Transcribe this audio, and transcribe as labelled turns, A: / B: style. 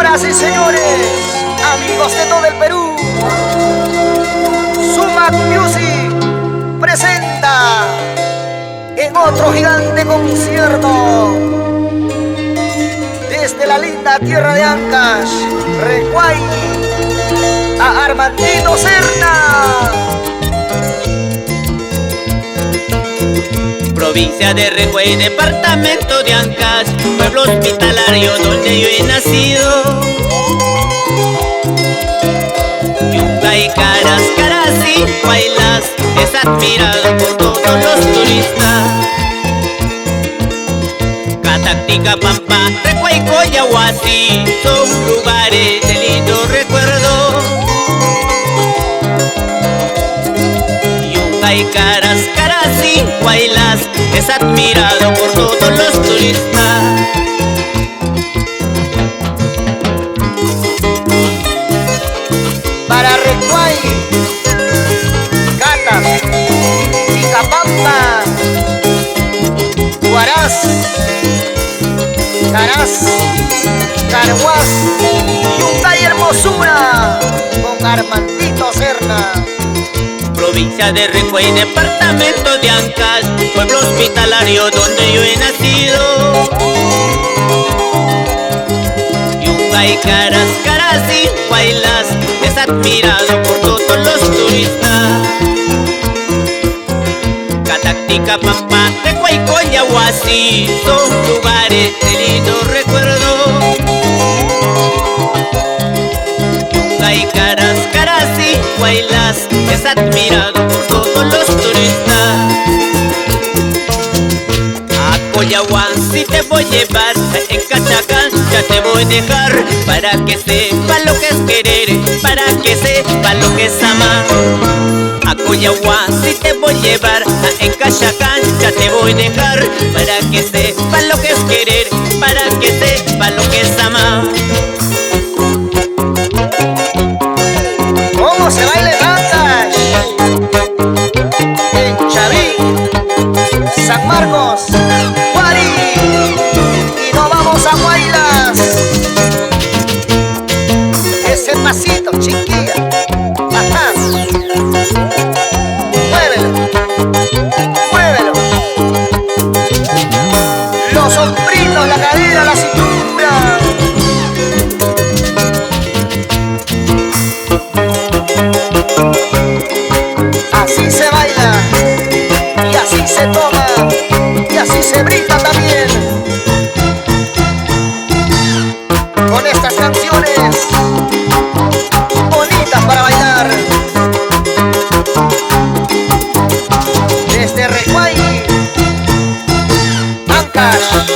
A: Señoras y señores, amigos de todo el Perú, Sumac Music presenta en otro gigante concierto desde la linda tierra de Ancash, Recuay, a Armandito Serna.
B: Provincia de Recuay, departamento de Ancash, pueblo hospitalario donde yo he nacido. Yunga y caras, caras y bailas, es admirado por todos los turistas. Catactica, Pampa, Recuay, Coyahuasi, son lugares de lindo recuerdo. Yunga y caras, caras y bailas, es admirado por todos los turistas.
A: Para Recuay, Catas, Ticapampa, Huaraz, Caraz, Carhuaz, Yunga y Hermosura, con Armandito Serna.
B: Provincia de Recuay, departamento de Ancash, pueblo hospitalario donde yo he nacido. Yunga y caras, caras y bailas, es admirado por todos los turistas. Catactica, Pampa, Recuay, Coyahuasi, son lugares de lindo recuerdo. Yunga y caras, caras y bailas, es admirado por todos los turistas. A Coyahuasi te voy a llevar, en Cachacán ya te voy a dejar, para que sepa lo que es querer, para que sepa lo que es amar. A Coyahuasi te voy a llevar, en Cachacán ya te voy a dejar, para que sepa lo que es querer, para que sepa lo que es amar.
A: ¿Cómo se baila en Ancash? En Chaví, San Marcos, Guari, y nos vamos a Guaylas. Ese pasito, chiquilla, ajá. Muévelo, muévelo. Los hombritos, la cadera, la cintura. Así se baila, y así se toma, y así se brinda también. Con estas canciones bonitas para bailar. Desde Recuay, Ancash.